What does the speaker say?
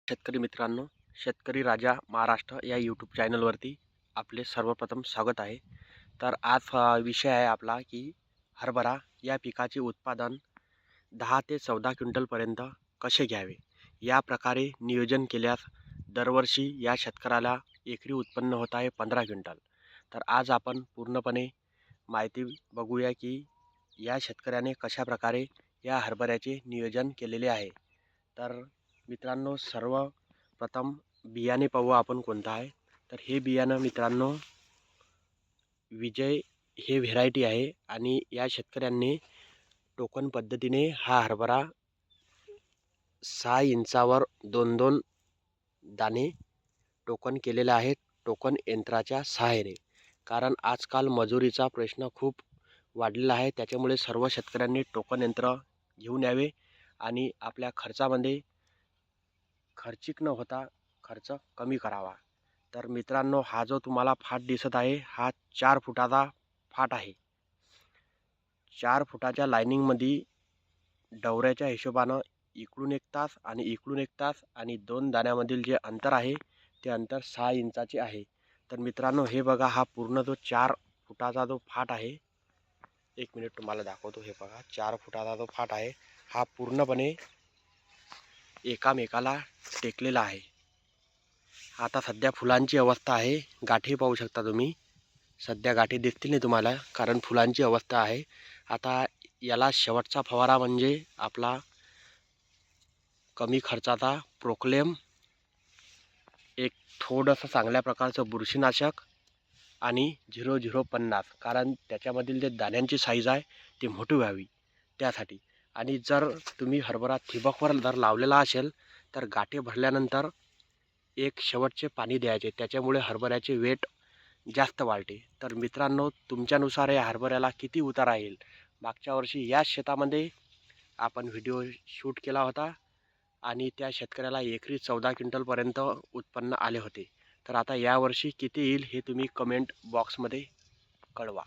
शेतकरी मित्रांनो, शेतकरी राजा महाराष्ट्र या यूट्यूब चॅनलवरती आपले सर्वप्रथम स्वागत आहे. तर आज विषय आहे आपला की हरभरा या पिकाचे उत्पादन 10 ते 14 क्विंटलपर्यंत कसे घ्यावे. या प्रकारे नियोजन केल्यास दरवर्षी या शेतकऱ्याला एकरी उत्पन्न होत आहे 15 क्विंटल. तर आज आपण पूर्णपणे माहिती बघूया की या शेतकऱ्याने कशाप्रकारे या हरभऱ्याचे नियोजन केलेले आहे. तर मित्रांनो, सर्वप्रथम बियाणे पाहू आपण कोणतं आहे. तर हे बियाणं मित्रांनो विजय हे व्हेरायटी आहे आणि या शेतकऱ्यांनी टोकन पद्धतीने हा हरभरा 6 इंचावर 2-2 दाणे टोकन केलेले आहेत, टोकन यंत्राच्या सहाय्याने. कारण आजकाल मजुरीचा प्रश्न खूप वाढलेला आहे, त्याच्यामुळे सर्व शेतकऱ्यांनी टोकन यंत्र घेऊन यावे आणि आपल्या खर्चामध्ये खर्चिक न होता खर्च कमी करावा. तर मित्रांनो, हा जो तुम्हाला फाट दिसत आहे हा 4 फुटाचा फाट आहे. 4 फुटाच्या लाईनिंगमध्ये डवऱ्याच्या हिशोबानं इकडून 1 तास आणि इकडून 1 तास आणि 2 दाण्यामधील जे अंतर आहे ते अंतर 6 इंचाचे आहे. तर मित्रांनो, हे बघा, हा पूर्ण जो 4 फुटाचा जो फाट आहे, 1 मिनिट तुम्हाला दाखवतो. हे बघा, 4 फुटाचा जो फाट आहे हा पूर्णपणे एकामेकाला टेकलेला आहे. आता सध्या फुलांची अवस्था आहे, गाठी पाहू शकता तुम्ही. सध्या गाठी दिसतील नाही तुम्हाला कारण फुलांची अवस्था आहे. आता याला शेवटचा फवारा म्हणजे आपला कमी खर्चाचा प्रोक्लेम, एक थोडंसं चांगल्या प्रकारचं बुरशीनाशक आणि 0050, कारण त्याच्यामधील जे दाण्यांची साईज आहे ती मोठी व्हावी त्यासाठी. आणि जर तुम्ही हरभरा ठिबकवर जर लावलेला असेल तर गाठी भरल्यानंतर एक शेवटचे पाणी द्यायचे, त्याच्यामुळे हरभऱ्याचे वेट जास्त वाढते. तर मित्रांनो, तुमच्यानुसार या हरभऱ्याला किती उतारा येईल. मागच्या वर्षी याच शेतामध्ये आपण व्हिडिओ शूट केला होता आणि त्या शेतकऱ्याला एकरी 14 क्विंटलपर्यंत उत्पन्न आले होते. तर आता यावर्षी किती येईल हे तुम्ही कमेंट बॉक्समध्ये कळवा.